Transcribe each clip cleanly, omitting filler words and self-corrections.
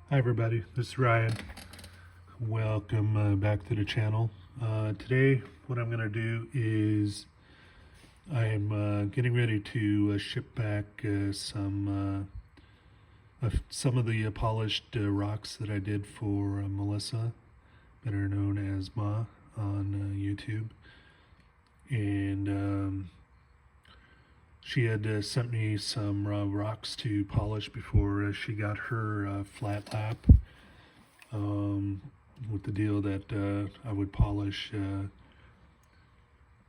Hi everybody, this is Ryan. Welcome back to the channel. Today what I'm going to do is I'm getting ready to ship back some of the polished rocks that I did for Melissa, better known as Ma, on YouTube. And she had sent me some rocks to polish before she got her flat lap. With the deal that I would polish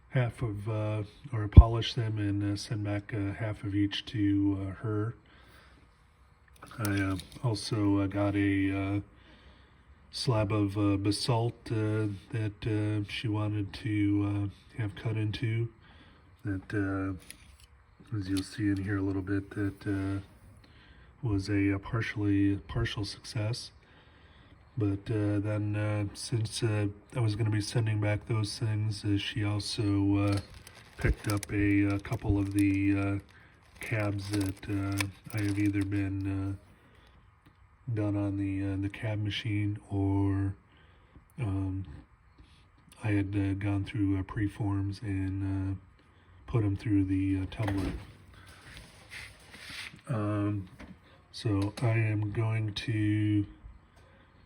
half of, or polish them and send back half of each to her. I also got a slab of basalt that she wanted to have cut into. That, as you'll see in here a little bit, that was a partial success. But then since I was going to be sending back those things, she also picked up a couple of the cabs that I have either been done on the cab machine, or I had gone through Preforms and put them through the Tumbled. So I am going to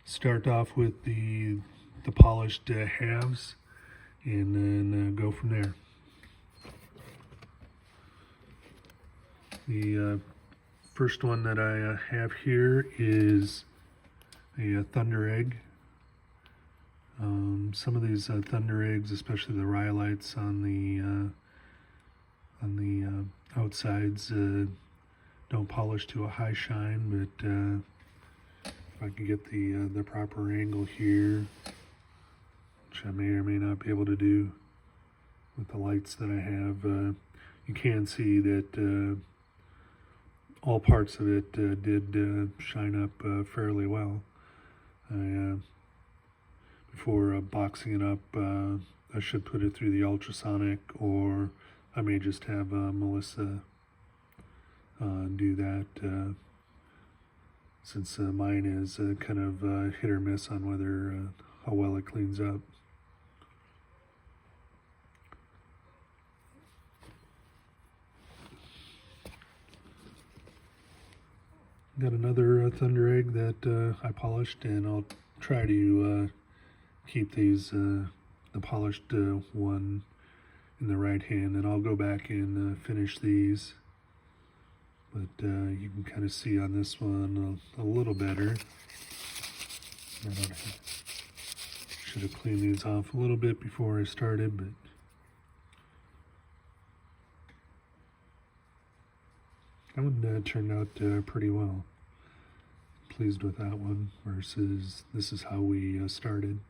start off with the polished halves, and then go from there. The first one that I have here is a thunder egg. Some of these thunder eggs, especially the rhyolites on the outsides, don't polish to a high shine, but if I can get the proper angle here, which I may or may not be able to do with the lights that I have, you can see that all parts of it did shine up fairly well. Before boxing it up, I should put it through the ultrasonic, or I may just have Melissa do that, since mine is kind of hit or miss on whether how well it cleans up. Got another thunder egg that I polished, and I'll try to keep these the polished one in the right hand, and I'll go back and finish these. But you can kind of see on this one a little better. Should have cleaned these off a little bit before I started, but that one turned out pretty well. Pleased with that one, versus this is how we started.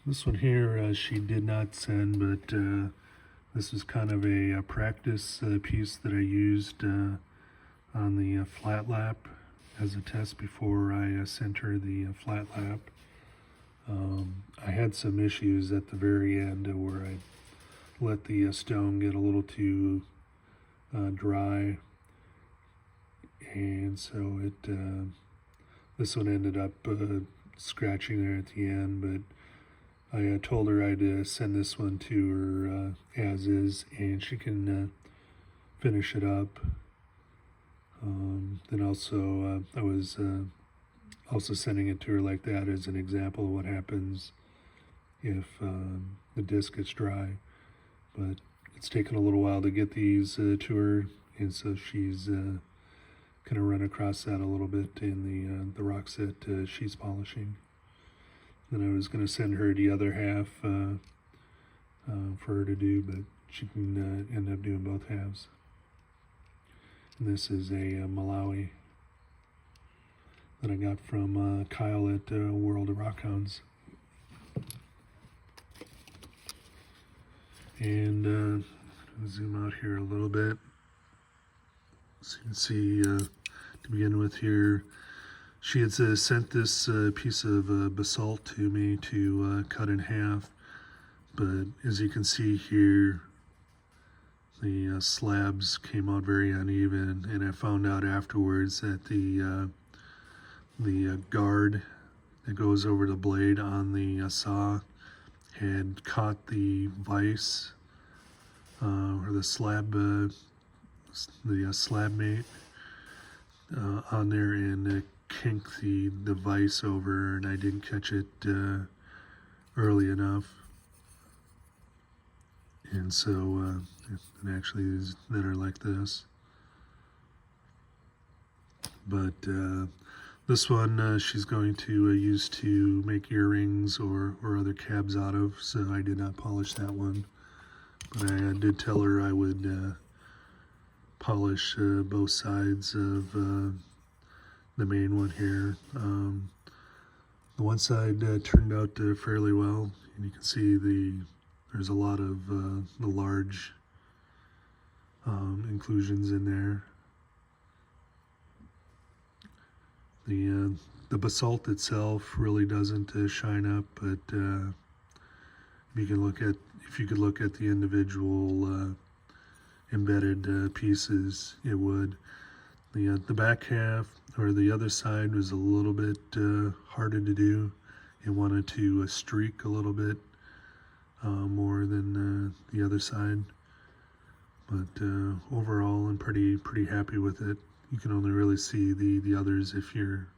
This one here she did not send, but this is kind of a practice piece that I used on the flat lap as a test before I sent her the flat lap. I had some issues at the very end where I let the stone get a little too dry, and so this one ended up scratching there at the end, but I told her I'd send this one to her as is, and she can finish it up. Then also I was also sending it to her like that as an example of what happens if the disc gets dry. But it's taken a little while to get these to her, and so she's going to run across that a little bit in the rocks that she's polishing. Then I was going to send her the other half for her to do, but she can end up doing both halves. And this is a Malawi that I got from Kyle at World of Rockhounds. And zoom out here a little bit, so you can see to begin with here, she had sent this piece of basalt to me to cut in half, but as you can see here, the slabs came out very uneven, and I found out afterwards that the guard that goes over the blade on the saw had caught the vise or the slab slab mate on there, and kinked the vise over, and I didn't catch it early enough. And so it actually is that are like this. But this one she's going to use to make earrings or other cabs out of, so I did not polish that one. But I did tell her I would polish both sides of the main one here. The one side turned out fairly well, and you can see there's a lot of the large inclusions in there. The basalt itself really doesn't shine up, but if you could look at the individual embedded pieces, it would. The back half or the other side was a little bit harder to do. It wanted to streak a little bit more than the other side, but overall I'm pretty happy with it. You can only really see the others if you're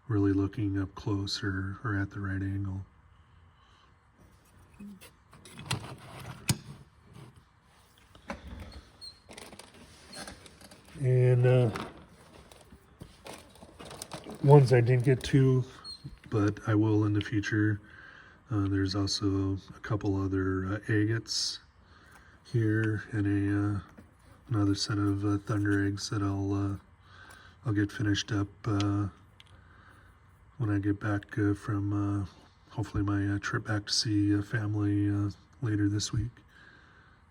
really looking up close or at the right angle. And ones I didn't get to, but I will in the future. There's also a couple other agates here, and another set of thunder eggs that I'll get finished up when I get back from hopefully my trip back to see family later this week.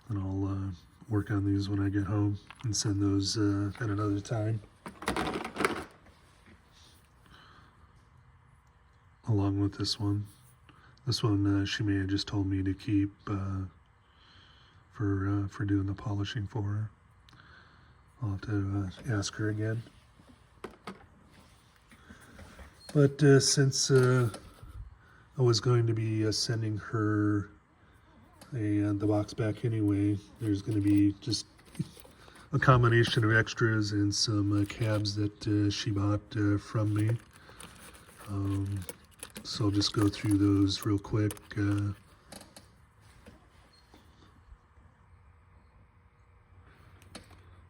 And I'll work on these when I get home and send those at another time, along with this one. This one she may have just told me to keep for doing the polishing for her. I'll have to ask her again. But since I was going to be sending her the box back anyway, there's going to be just a combination of extras and some cabs that she bought from me. So I'll just go through those real quick.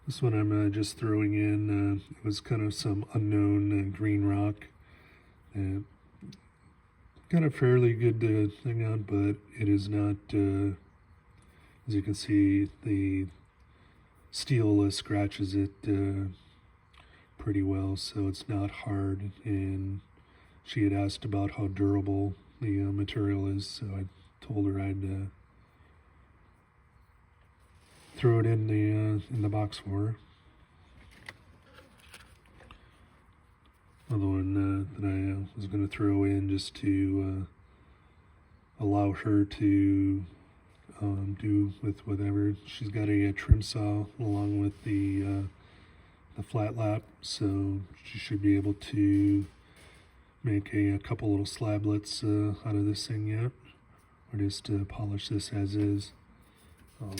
This one I'm just throwing in. It was kind of some unknown green rock. Got a fairly good thing on, but it is not, as you can see, the steel scratches it pretty well, so it's not hard. And she had asked about how durable the material is, so I told her I'd throw it in the box for her. Another one that I was going to throw in just to allow her to do with whatever. She's got a trim saw along with the flat lap, so she should be able to make a couple little slablets out of this thing yet, or just polish this as is. I'll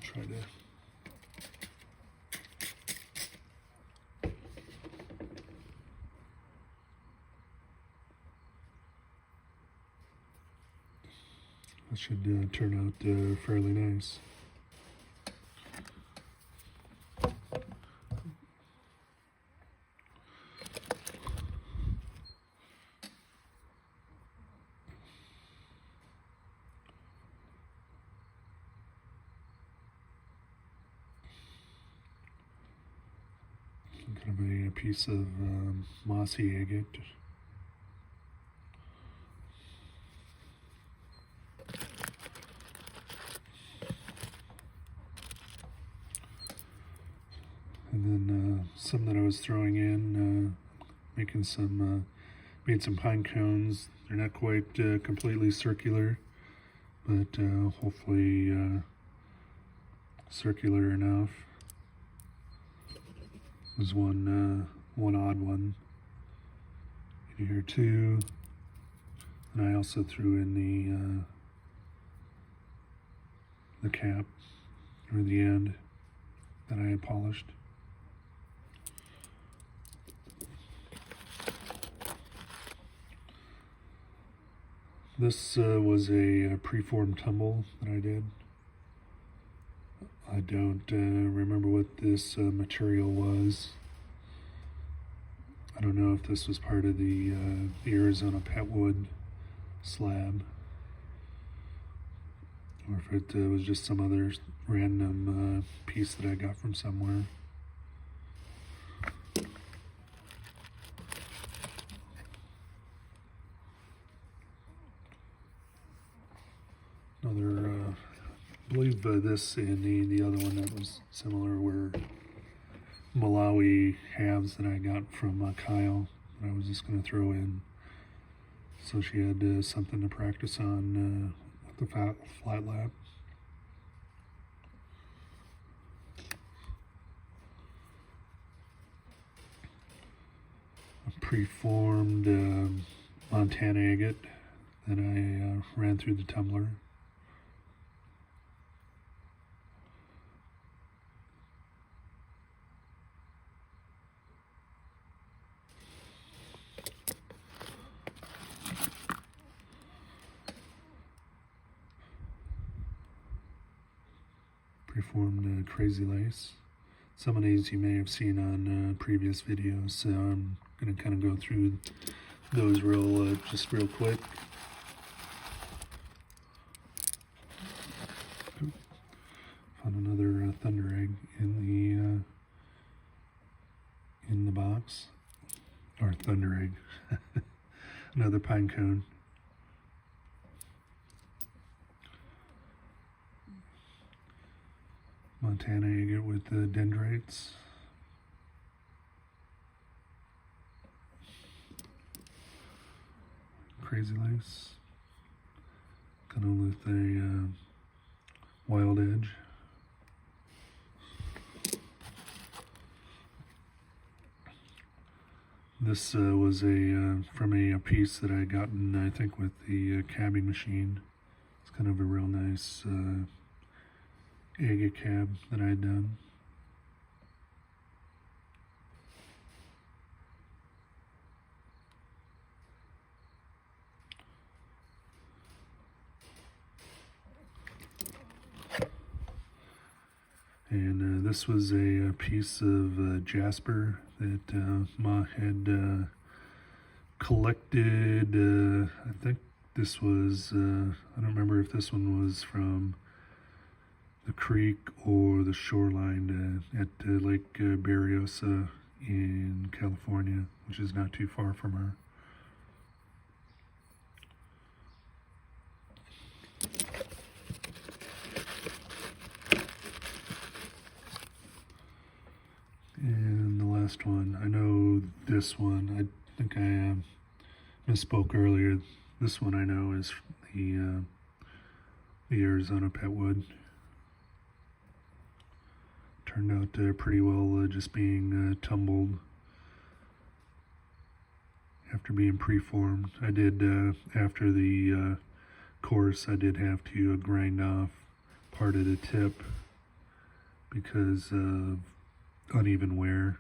try to. That should turn out fairly nice. Kind of a piece of mossy agate. And then some that I was throwing in, making some, made some pine cones. They're not quite completely circular, but hopefully circular enough. There's one odd one in here too. And I also threw in the cap, or the end, that I had polished. This was a preform tumble that I did. I don't remember what this material was. I don't know if this was part of the Arizona Petwood slab, or if it was just some other random piece that I got from somewhere. Another, I believe this and the other one that was similar were Malawi halves that I got from Kyle that I was just going to throw in. So she had something to practice on with the flat lap. A preformed Montana agate that I ran through the tumbler. Preformed crazy lace. Some of these you may have seen on previous videos, so I'm going to kind of go through those just real quick. Found another thunder egg in the box, or thunder egg. Another pine cone. Montana agate with the dendrites. Crazy lace. Kind of with a wild edge. This was from a piece that I had gotten, I think, with the cabbing machine. It's kind of a real nice agate cab that I had done. And this was a piece of jasper that Ma had collected. I think this was, I don't remember if this one was from the creek or the shoreline at Lake Berryessa in California, which is not too far from her. And the last one, I know this one, I think I misspoke earlier. This one I know is the Arizona Petwood. Turned out pretty well, just being tumbled after being preformed. I did, after the course, I did have to grind off part of the tip because of uneven wear.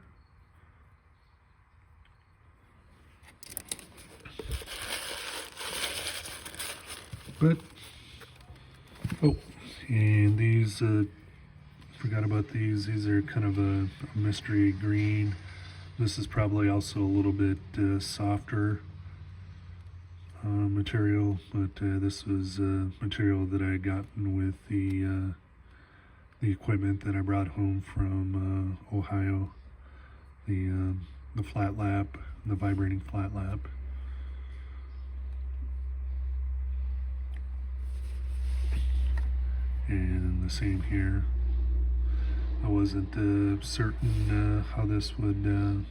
But, oh, and these, forgot about these. These are kind of a mystery green. This is probably also a little bit softer material, but this was material that I had gotten with the equipment that I brought home from Ohio. The flat lap, the vibrating flat lap. And the same here. I wasn't certain how this would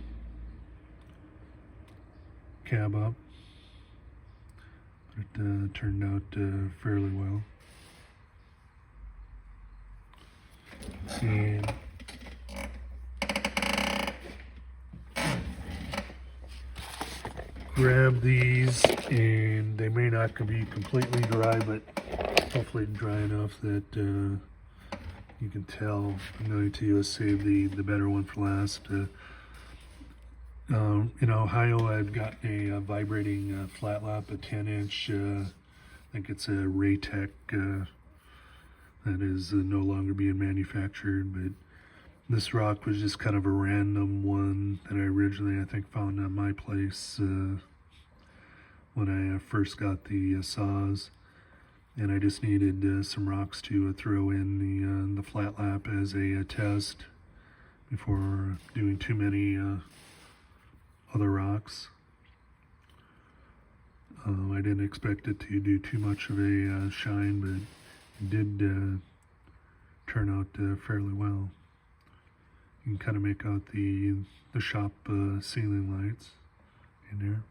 cab up, but it turned out fairly well. grab these, and they may not be completely dry, but hopefully dry enough that you can tell. I'm going to save the better one for last. In Ohio, I've gotten a vibrating flat lap, a 10-inch. I think it's a Raytech that is no longer being manufactured, but this rock was just kind of a random one that I originally, I think, found at my place when I first got the saws, and I just needed some rocks to throw in the flat lap as a test before doing too many other rocks. I didn't expect it to do too much of a shine, but it did turn out fairly well. You can kind of make out the shop ceiling lights in there.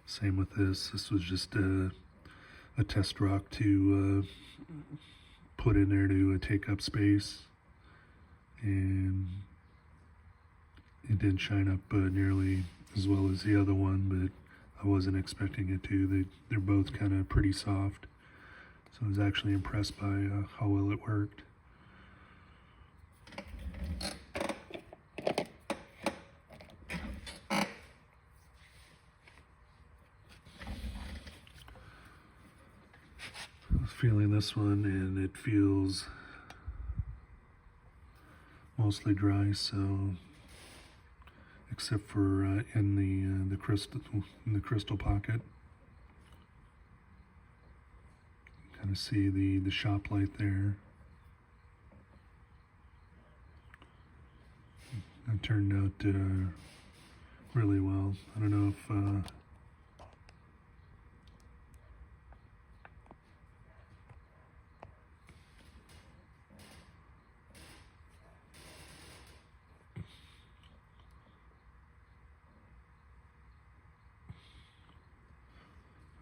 Same with this. This was just a test rock to put in there to take up space, and it didn't shine up nearly as well as the other one, but I wasn't expecting it to. They're both kind of pretty soft, so I was actually impressed by how well it worked. I was feeling this one, and it feels mostly dry, so except for in the crystal pocket. Kind of see the shop light there. It turned out really well. I don't know if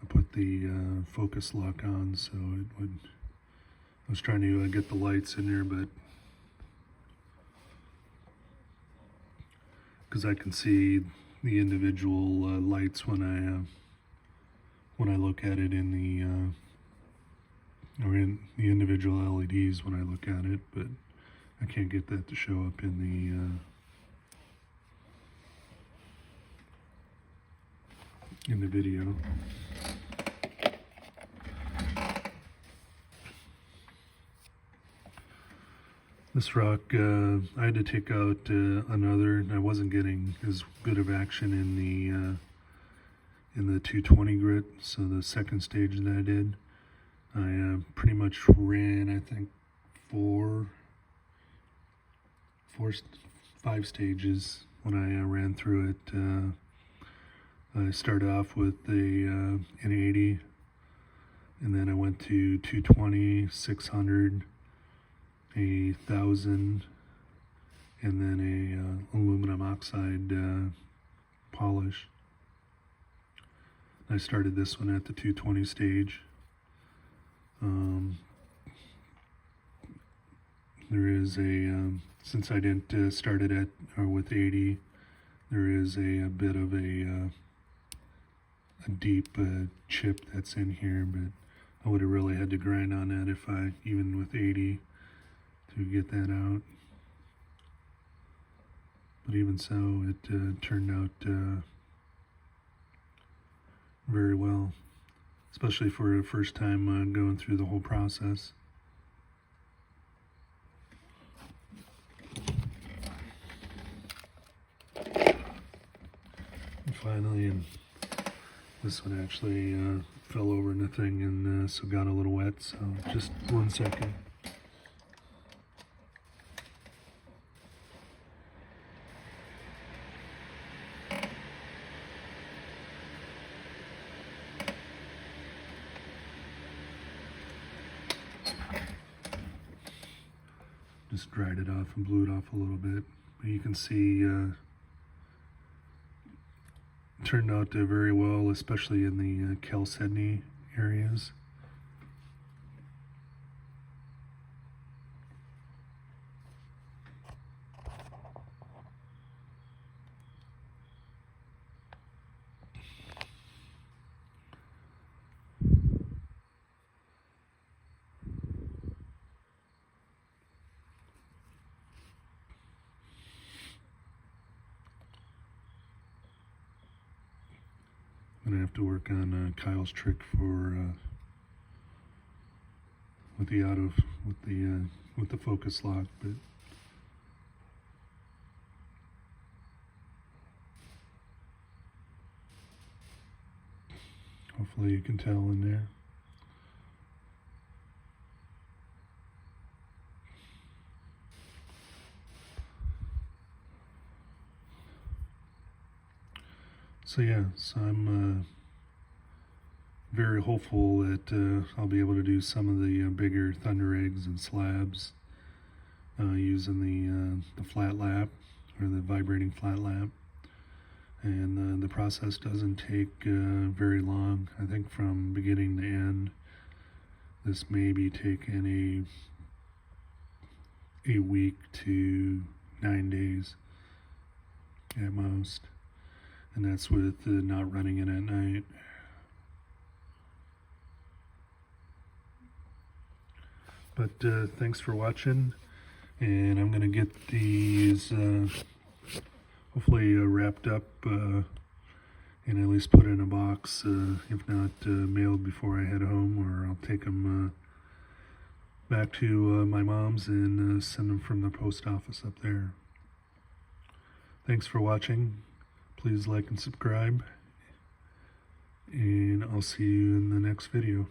put the focus lock on, so it would. I was trying to get the lights in there, but because I can see the individual lights when I look at it in the or in the individual LEDs when I look at it, but I can't get that to show up in the video. This rock, I had to take out another, and I wasn't getting as good of action in the 220 grit, so the second stage that I did, I pretty much ran, I think, five stages when I ran through it. I started off with an 80, and then I went to 220, 600, 1,000, and then a aluminum oxide polish. I started this one at the 220 stage. There is a since I didn't start it with 80, there is a bit of a deep chip that's in here, but I would have really had to grind on that if I, even with 80, to get that out. But even so, it turned out very well, especially for a first time going through the whole process. And finally, and this one actually fell over in the thing, and so got a little wet, so just 1 second. Just dried it off and blew it off a little bit. But you can see it turned out very well, especially in the chalcedony areas. gonna have to work on Kyle's trick for with the focus lock, but hopefully you can tell in there. So yeah, so I'm very hopeful that I'll be able to do some of the bigger thunder eggs and slabs using the flat lap, or the vibrating flat lap. And the process doesn't take very long. I think from beginning to end, this may be taking a week to 9 days at most. And that's with not running it at night. But thanks for watching, and I'm gonna get these hopefully wrapped up and at least put in a box, if not mailed before I head home, or I'll take them back to my mom's and send them from the post office up there. Thanks for watching. Please like and subscribe, and I'll see you in the next video.